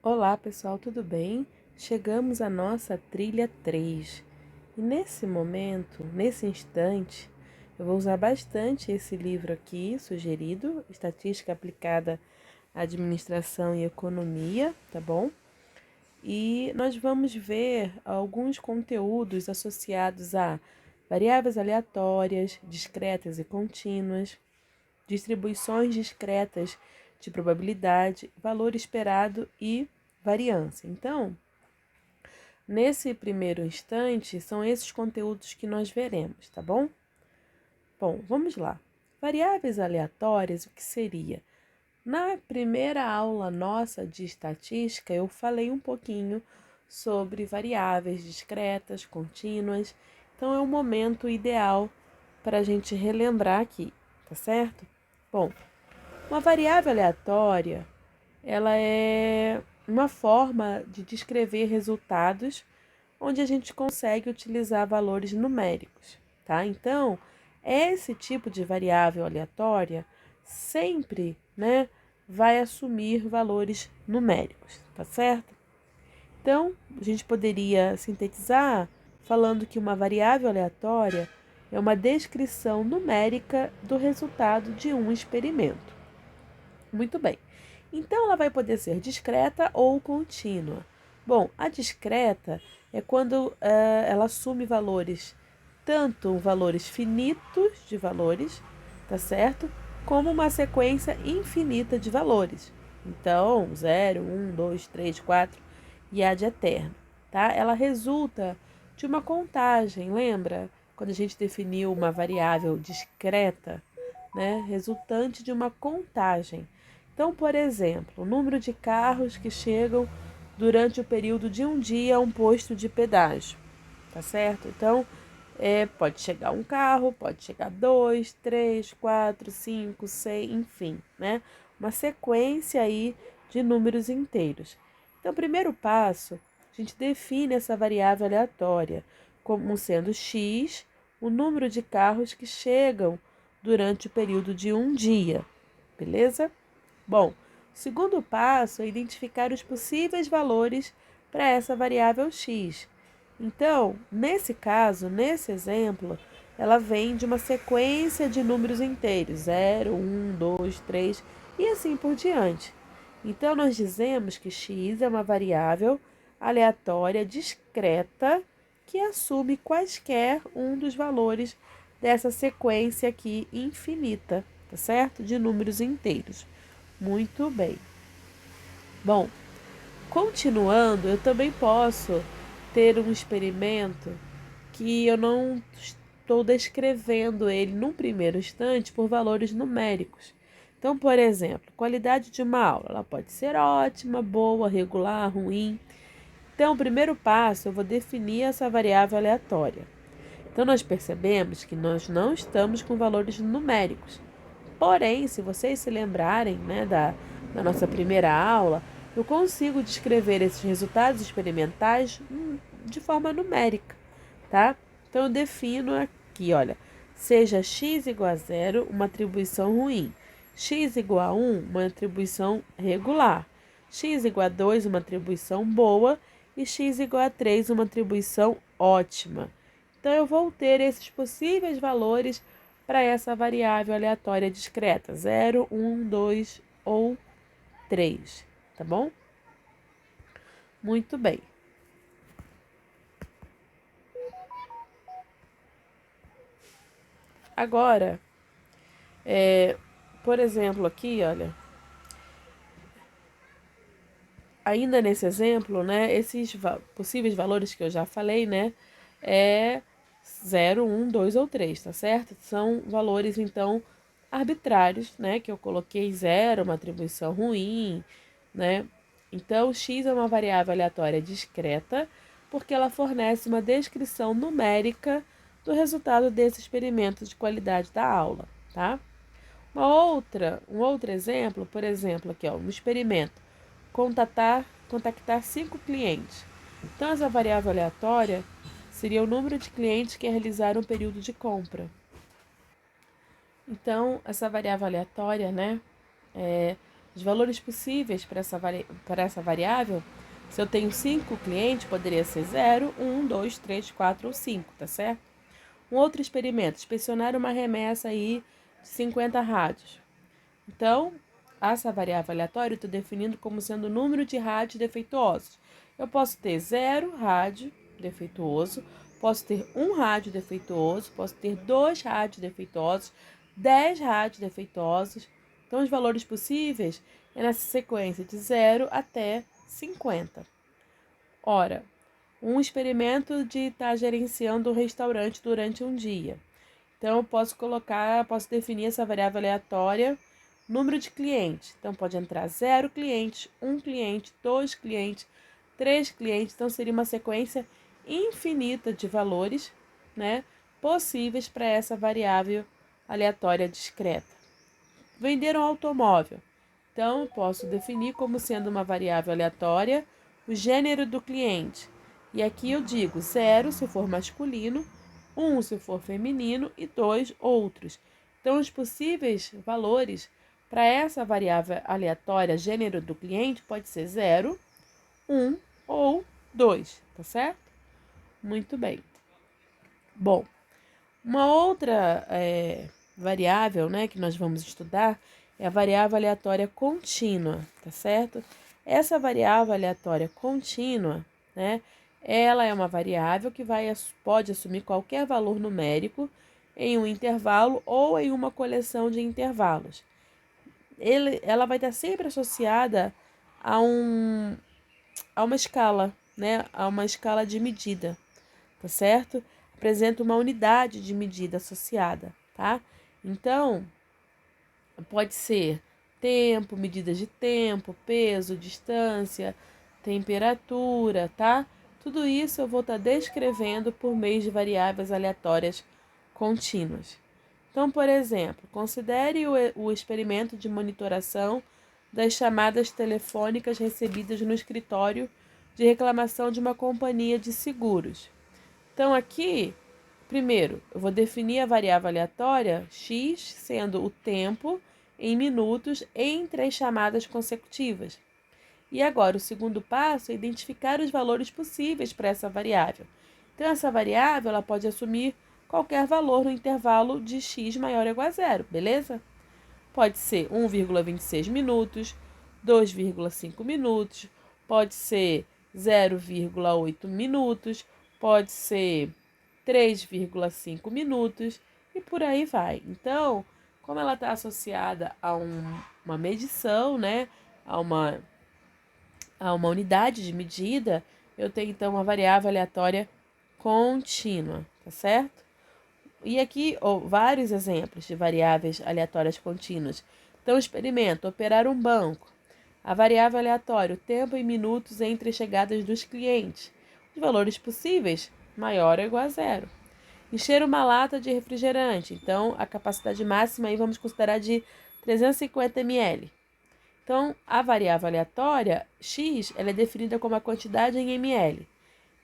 Olá pessoal, tudo bem? Chegamos à nossa trilha 3 e nesse momento, nesse instante, eu vou usar bastante esse livro aqui sugerido, Estatística Aplicada à Administração e Economia, tá bom? E nós vamos ver alguns conteúdos associados a variáveis aleatórias, discretas e contínuas, distribuições discretas de probabilidade, valor esperado e variância. Então, nesse primeiro instante, são esses conteúdos que nós veremos, tá bom? Bom, vamos lá. Variáveis aleatórias, o que seria? Na primeira aula nossa de estatística, eu falei um pouquinho sobre variáveis discretas, contínuas. Então, é o momento ideal para a gente relembrar aqui, tá certo? Bom, uma variável aleatória, ela é uma forma de descrever resultados onde a gente consegue utilizar valores numéricos, tá? Então, esse tipo de variável aleatória sempre, né, vai assumir valores numéricos, tá certo? Então, a gente poderia sintetizar falando que uma variável aleatória é uma descrição numérica do resultado de um experimento. Muito bem. Então, ela vai poder ser discreta ou contínua. Bom, a discreta é quando ela assume valores, tanto valores finitos de valores, tá certo? Como uma sequência infinita de valores. Então, 0, 1, 2, 3, 4 e ad eterno, tá? Ela resulta de uma contagem, lembra? Quando a gente definiu uma variável discreta, né? Resultante de uma contagem. Então, por exemplo, o número de carros que chegam durante o período de um dia a um posto de pedágio, tá certo? Então, pode chegar um carro, pode chegar dois, três, quatro, cinco, seis, enfim, né? Uma sequência aí de números inteiros. Então, o primeiro passo, a gente define essa variável aleatória como sendo x, o número de carros que chegam durante o período de um dia, beleza? Bom, o segundo passo é identificar os possíveis valores para essa variável x. Então, nesse caso, nesse exemplo, ela vem de uma sequência de números inteiros, 0, 1, 2, 3 e assim por diante. Então, nós dizemos que x é uma variável aleatória discreta que assume quaisquer um dos valores dessa sequência aqui infinita, tá certo? De números inteiros. Muito bem. Bom, continuando, eu também posso ter um experimento que eu não estou descrevendo ele num primeiro instante por valores numéricos. Então, por exemplo, qualidade de uma aula, ela pode ser ótima, boa, regular, ruim. Então, o primeiro passo, eu vou definir essa variável aleatória. Então, nós percebemos que nós não estamos com valores numéricos. Porém, se vocês se lembrarem, né, da nossa primeira aula, eu consigo descrever esses resultados experimentais de forma numérica, tá? Então, eu defino aqui, olha, seja x igual a zero, uma atribuição ruim, x igual a 1, uma atribuição regular, x igual a 2, uma atribuição boa, e x igual a 3, uma atribuição ótima. Então, eu vou ter esses possíveis valores para essa variável aleatória discreta, 0, 1, 2 ou 3, tá bom? Muito bem. Agora, por exemplo, aqui, olha, ainda nesse exemplo, né, esses possíveis valores que eu já falei, né, é 0, 1, 2 ou 3, tá certo? São valores, então, arbitrários, né, que eu coloquei 0, uma atribuição ruim, né? Então, x é uma variável aleatória discreta, porque ela fornece uma descrição numérica do resultado desse experimento de qualidade da aula, tá? Um outro exemplo, por exemplo, aqui, ó, um experimento, contactar 5 clientes. Então, essa variável aleatória seria o número de clientes que realizaram um período de compra. Então, essa variável aleatória, né, Os valores possíveis para essa variável, se eu tenho 5 clientes, poderia ser 0, 1, 2, 3, 4 ou 5, tá certo? Um outro experimento, inspecionar uma remessa aí de 50 rádios. Então, essa variável aleatória eu estou definindo como sendo o número de rádios defeituosos. Eu posso ter 0 rádio defeituoso, posso ter 1 rádio defeituoso, posso ter 2 rádios defeituosos, 10 rádios defeituosos. Então, os valores possíveis é nessa sequência de 0 até 50. Ora, um experimento de estar gerenciando um restaurante durante um dia. Então, eu posso definir essa variável aleatória, número de clientes. Então, pode entrar 0 clientes, 1 cliente, 2 clientes, 3 clientes. Então, seria uma sequência infinita de valores, né, possíveis para essa variável aleatória discreta. Vender um automóvel. Então, eu posso definir como sendo uma variável aleatória o gênero do cliente. E aqui eu digo 0 se for masculino, 1 se for feminino e 2 outros. Então, os possíveis valores para essa variável aleatória gênero do cliente pode ser 0, 1 ou 2, tá certo? Muito bem. Bom, uma outra variável, né, que nós vamos estudar é a variável aleatória contínua, tá certo? Essa variável aleatória contínua, né, ela é uma variável que pode assumir qualquer valor numérico em um intervalo ou em uma coleção de intervalos. Ela vai estar sempre associada a, a uma escala, né, a uma escala de medida, tá certo? Apresenta uma unidade de medida associada, tá? Então, pode ser tempo, medidas de tempo, peso, distância, temperatura, tá? Tudo isso eu vou estar descrevendo por meio de variáveis aleatórias contínuas. Então, por exemplo, considere o experimento de monitoração das chamadas telefônicas recebidas no escritório de reclamação de uma companhia de seguros. Então, aqui, primeiro, eu vou definir a variável aleatória x, sendo o tempo em minutos entre as chamadas consecutivas. E agora, o segundo passo é identificar os valores possíveis para essa variável. Então, essa variável ela pode assumir qualquer valor no intervalo de x maior ou igual a zero, beleza? Pode ser 1,26 minutos, 2,5 minutos, pode ser 0,8 minutos, pode ser 3,5 minutos e por aí vai. Então, como ela está associada a uma medição, né, a uma unidade de medida, eu tenho então uma variável aleatória contínua, tá certo? E aqui, vários exemplos de variáveis aleatórias contínuas. Então, experimento, operar um banco. A variável aleatória, o tempo em minutos entre as chegadas dos clientes. Os valores possíveis, maior ou igual a zero. Encher uma lata de refrigerante. Então, a capacidade máxima aí vamos considerar de 350 ml. Então, a variável aleatória, x, ela é definida como a quantidade em ml.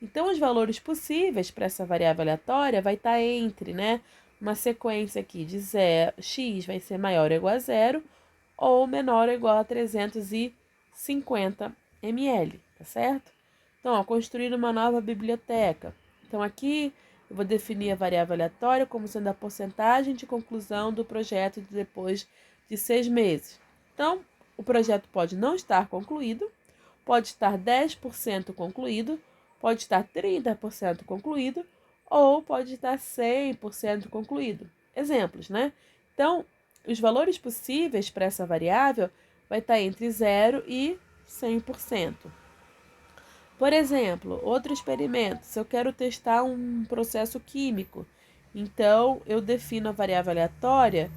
Então, os valores possíveis para essa variável aleatória vai estar entre, né, uma sequência aqui de 0, x vai ser maior ou igual a zero ou menor ou igual a 350 ml, tá certo? Então, ó, construir uma nova biblioteca. Então, aqui eu vou definir a variável aleatória como sendo a porcentagem de conclusão do projeto depois de 6 meses. Então, o projeto pode não estar concluído, pode estar 10% concluído, pode estar 30% concluído ou pode estar 100% concluído. Exemplos, né? Então, os valores possíveis para essa variável vai estar entre 0 e 100%. Por exemplo, outro experimento, se eu quero testar um processo químico, então eu defino a variável aleatória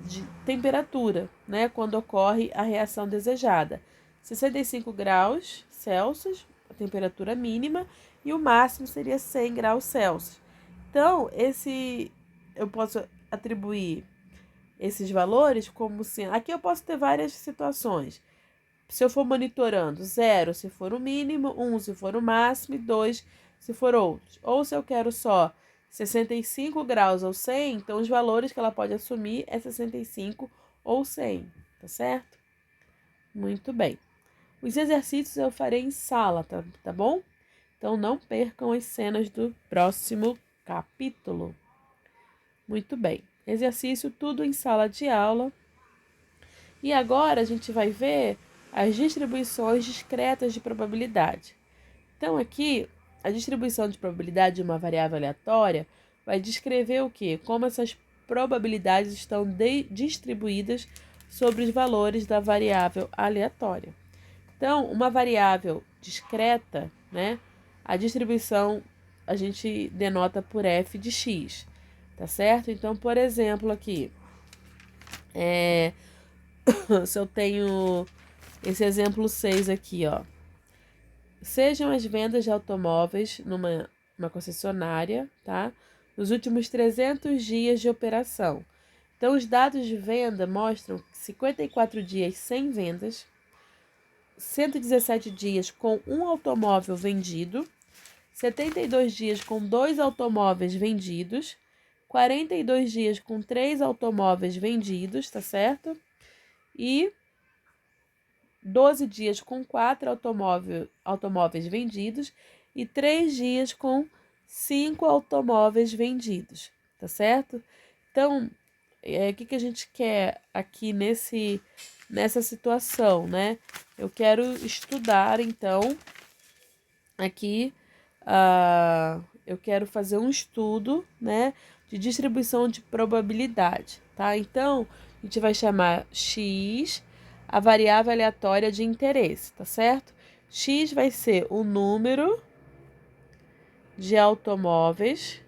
de temperatura, né, quando ocorre a reação desejada. 65 graus Celsius, a temperatura mínima, e o máximo seria 100 graus Celsius. Então, eu posso atribuir esses valores como sendo... Aqui eu posso ter várias situações. Se eu for monitorando 0 se for o mínimo, 1 se for o máximo e 2 se for outros. Ou se eu quero só 65 graus ou 100, então os valores que ela pode assumir é 65 ou 100, tá certo? Muito bem. Os exercícios eu farei em sala, tá bom? Então não percam as cenas do próximo capítulo. Muito bem. Exercício tudo em sala de aula. E agora a gente vai ver as distribuições discretas de probabilidade. Então aqui, a distribuição de probabilidade de uma variável aleatória vai descrever o quê? Como essas probabilidades estão distribuídas sobre os valores da variável aleatória. Então, uma variável discreta, né? A distribuição a gente denota por f de x, tá certo? Então, por exemplo, aqui, se eu tenho esse exemplo 6 aqui, ó. Sejam as vendas de automóveis numa concessionária, tá? Nos últimos 300 dias de operação. Então, os dados de venda mostram 54 dias sem vendas, 117 dias com um automóvel vendido, 72 dias com 2 automóveis vendidos, 42 dias com 3 automóveis vendidos, tá certo? E 12 dias com 4 automóveis vendidos e 3 dias com 5 automóveis vendidos, tá certo? Então, o que a gente quer aqui nessa situação, né? Eu quero estudar, então, aqui, eu quero fazer um estudo, né, de distribuição de probabilidade, tá? Então, a gente vai chamar x a variável aleatória de interesse, tá certo? X vai ser o número de automóveis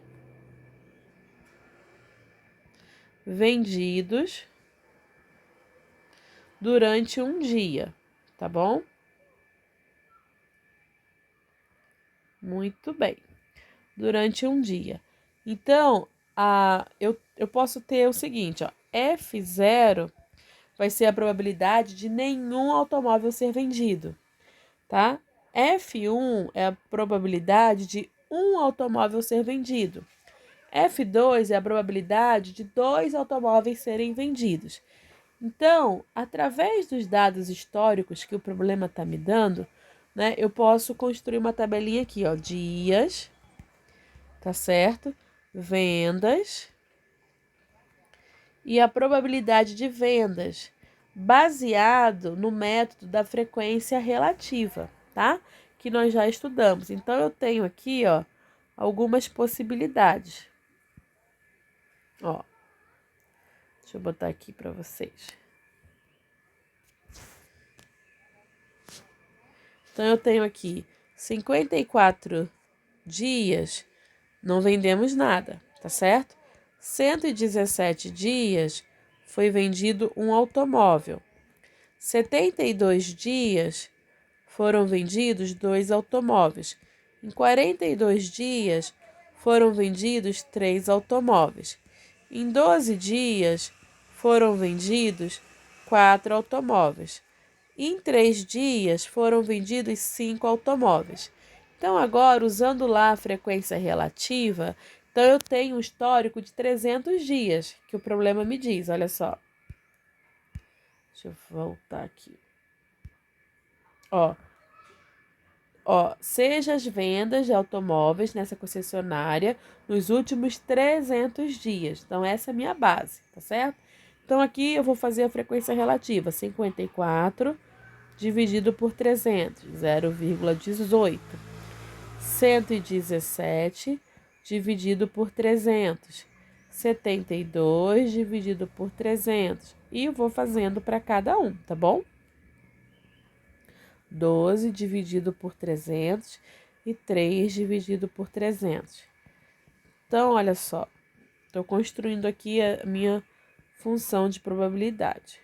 vendidos durante um dia, tá bom? Muito bem. Durante um dia. Então, eu posso ter o seguinte, ó, F0 vai ser a probabilidade de nenhum automóvel ser vendido, tá? F1 é a probabilidade de um automóvel ser vendido. F2 é a probabilidade de 2 automóveis serem vendidos. Então, através dos dados históricos que o problema está me dando, né, eu posso construir uma tabelinha aqui, ó, dias, tá certo? Vendas e a probabilidade de vendas, baseado no método da frequência relativa, tá? Que nós já estudamos. Então, eu tenho aqui, ó, algumas possibilidades. Ó, deixa eu botar aqui para vocês. Então, eu tenho aqui 54 dias, não vendemos nada, tá certo? 117 dias foi vendido um automóvel. 72 dias foram vendidos 2 automóveis. Em 42 dias foram vendidos 3 automóveis. Em 12 dias foram vendidos 4 automóveis. Em 3 dias foram vendidos 5 automóveis. Então, agora, usando lá a frequência relativa, então eu tenho um histórico de 300 dias, que o problema me diz, olha só. Deixa eu voltar aqui. Ó, seja as vendas de automóveis nessa concessionária nos últimos 300 dias. Então, essa é a minha base, tá certo? Então, aqui eu vou fazer a frequência relativa, 54 dividido por 300, 0,18. 117 dividido por 300, 72 dividido por 300. E eu vou fazendo para cada um, tá bom? 12 dividido por 300 e 3 dividido por 300. Então, olha só, estou construindo aqui a minha função de probabilidade.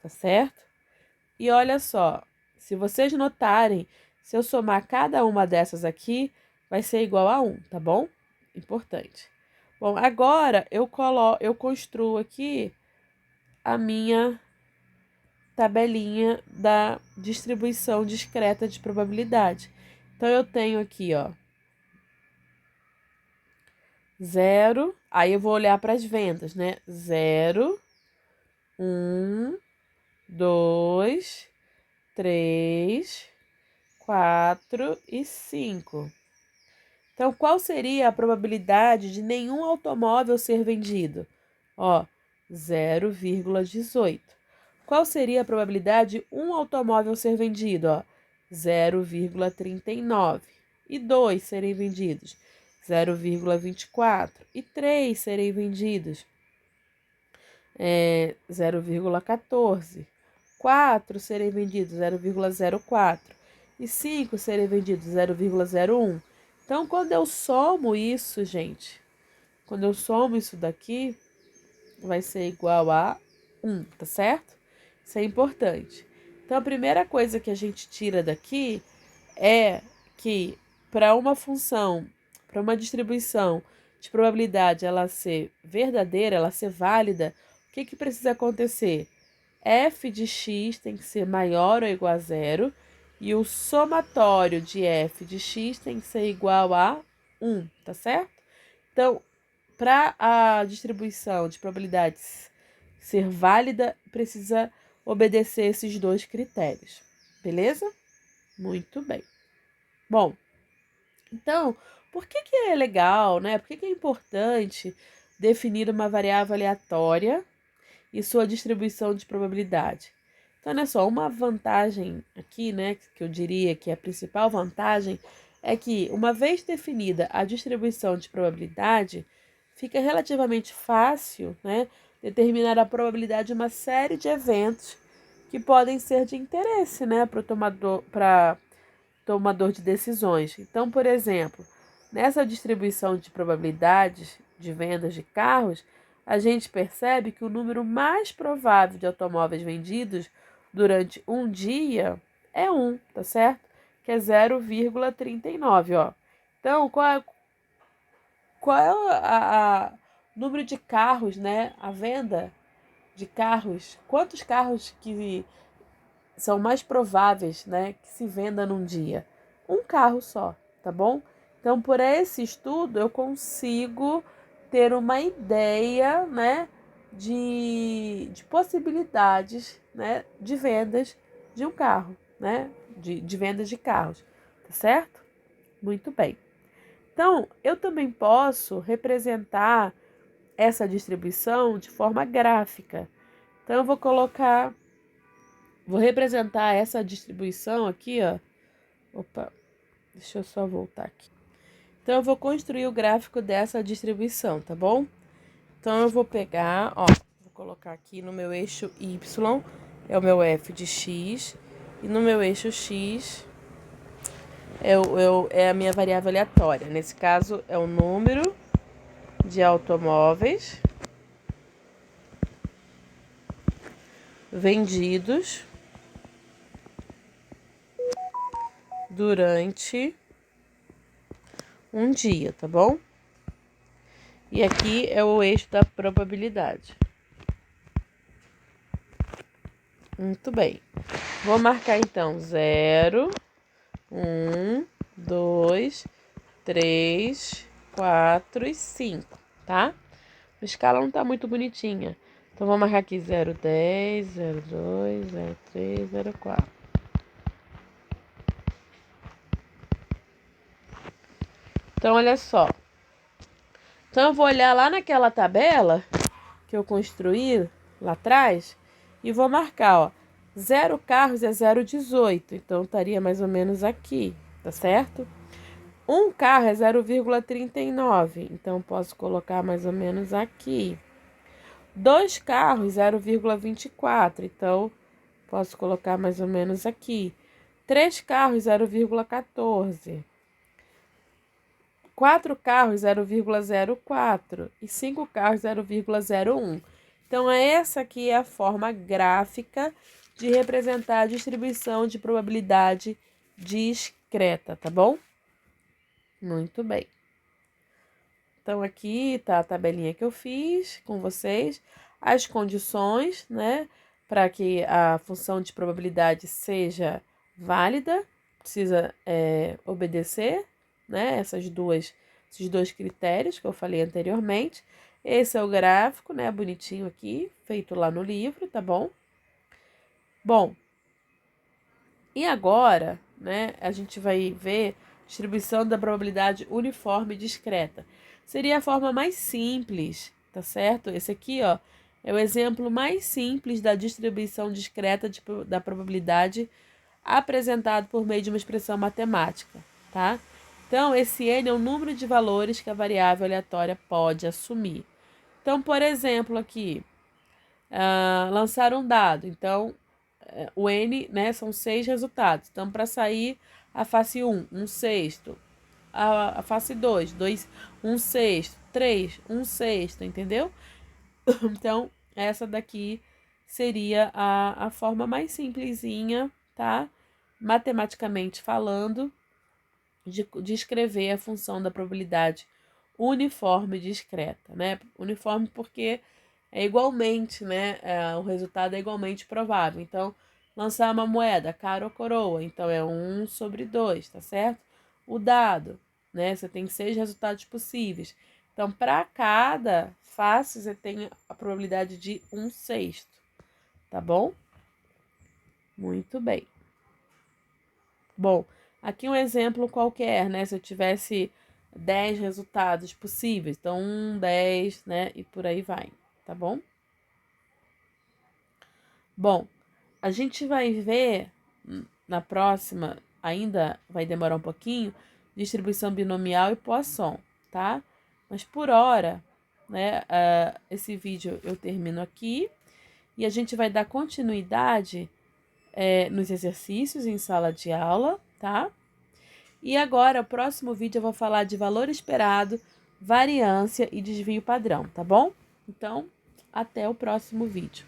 Tá certo? E olha só, se vocês notarem, se eu somar cada uma dessas aqui, vai ser igual a 1, tá bom? Importante. Bom, agora eu construo aqui a minha tabelinha da distribuição discreta de probabilidade. Então, eu tenho aqui, ó, 0, aí eu vou olhar para as vendas, né? 0, 1, 2, 3, 4 e 5. Então, qual seria a probabilidade de nenhum automóvel ser vendido? Ó, 0,18. Qual seria a probabilidade de um automóvel ser vendido? Ó, 0,39. E dois serem vendidos? 0,24. E três serem vendidos? 0,14. 4 serem vendidos? 0,04. E 5 serem vendidos? 0,01. Então, quando eu somo isso, gente, quando eu somo isso daqui, vai ser igual a 1, tá certo? Isso é importante. Então, a primeira coisa que a gente tira daqui é que para uma função, para uma distribuição de probabilidade ela ser verdadeira, ela ser válida, o que que precisa acontecer? F de x tem que ser maior ou igual a zero e o somatório de f de x tem que ser igual a 1, tá certo? Então, para a distribuição de probabilidades ser válida, precisa obedecer esses dois critérios, beleza? Muito bem. Bom, então, por que que é legal, né? Por que que é importante definir uma variável aleatória e sua distribuição de probabilidade? Então, olha só, uma vantagem aqui, né, que eu diria que é a principal vantagem, é que, uma vez definida a distribuição de probabilidade, fica relativamente fácil, né, determinar a probabilidade de uma série de eventos que podem ser de interesse, né, para o tomador de decisões. Então, por exemplo, nessa distribuição de probabilidades de vendas de carros, a gente percebe que o número mais provável de automóveis vendidos durante um dia é 1, tá certo? Que é 0,39, ó. Então, qual é número de carros, né? A venda de carros. Quantos carros que são mais prováveis, né, que se venda num dia? Um carro só, tá bom? Então, por esse estudo, eu consigo ter uma ideia, né, de possibilidades, né, de vendas de um carro, né, de vendas de carros, tá certo? Muito bem. Então, eu também posso representar essa distribuição de forma gráfica. Então, eu vou representar essa distribuição aqui, ó. Opa, deixa eu só voltar aqui. Então, eu vou construir o gráfico dessa distribuição, tá bom? Então, eu vou pegar, ó, vou colocar aqui no meu eixo Y, é o meu f de x, e no meu eixo x é a minha variável aleatória. Nesse caso, é o número de automóveis vendidos durante um dia, tá bom? E aqui é o eixo da probabilidade. Muito bem. Vou marcar então 0, 1, 2, 3, 4 e 5, tá? A escala não tá muito bonitinha. Então, vou marcar aqui 0,10, 0,2, 0,3, 0,4. Então, olha só. Então, eu vou olhar lá naquela tabela que eu construí lá atrás e vou marcar, ó. 0 carros é 0,18. Então, estaria mais ou menos aqui, tá certo? Um carro é 0,39. Então, posso colocar mais ou menos aqui. 2 carros, 0,24. Então, posso colocar mais ou menos aqui. 3 carros, 0,14. 4 carros, 0,04. E 5 carros, 0,01. Então, essa aqui é a forma gráfica de representar a distribuição de probabilidade discreta, tá bom? Muito bem. Então, aqui tá a tabelinha que eu fiz com vocês. As condições, né, para que a função de probabilidade seja válida, precisa obedecer, né, essas duas esses dois critérios que eu falei anteriormente. Esse é o gráfico, né, bonitinho aqui, feito lá no livro, tá bom? Bom, e agora, né, a gente vai ver distribuição da probabilidade uniforme e discreta. Seria a forma mais simples, tá certo? Esse aqui, ó, é o exemplo mais simples da distribuição discreta da probabilidade apresentado por meio de uma expressão matemática, tá? Então, esse n é o número de valores que a variável aleatória pode assumir. Então, por exemplo, aqui, lançar um dado. Então, o n, né, são 6 resultados. Então, para sair a face 1, 1/6. A face 2, 1/6. 3, 1/6, entendeu? Então, essa daqui seria a forma mais simplesinha, tá? Matematicamente falando, de escrever a função da probabilidade uniforme discreta, né? Uniforme porque é igualmente, né? O resultado é igualmente provável. Então, lançar uma moeda, cara ou coroa, então é 1/2, tá certo? O dado, né? Você tem 6 resultados possíveis. Então, para cada face, você tem a probabilidade de 1/6, tá bom? Muito bem. Bom, aqui um exemplo qualquer, né? Se eu tivesse 10 resultados possíveis, então 1, 10, né? E por aí vai, tá bom? Bom, a gente vai ver na próxima, ainda vai demorar um pouquinho, distribuição binomial e Poisson, tá? Mas por hora, né? Esse vídeo eu termino aqui e a gente vai dar continuidade nos exercícios em sala de aula, tá? E agora, o próximo vídeo eu vou falar de valor esperado, variância e desvio padrão, tá bom? Então, até o próximo vídeo.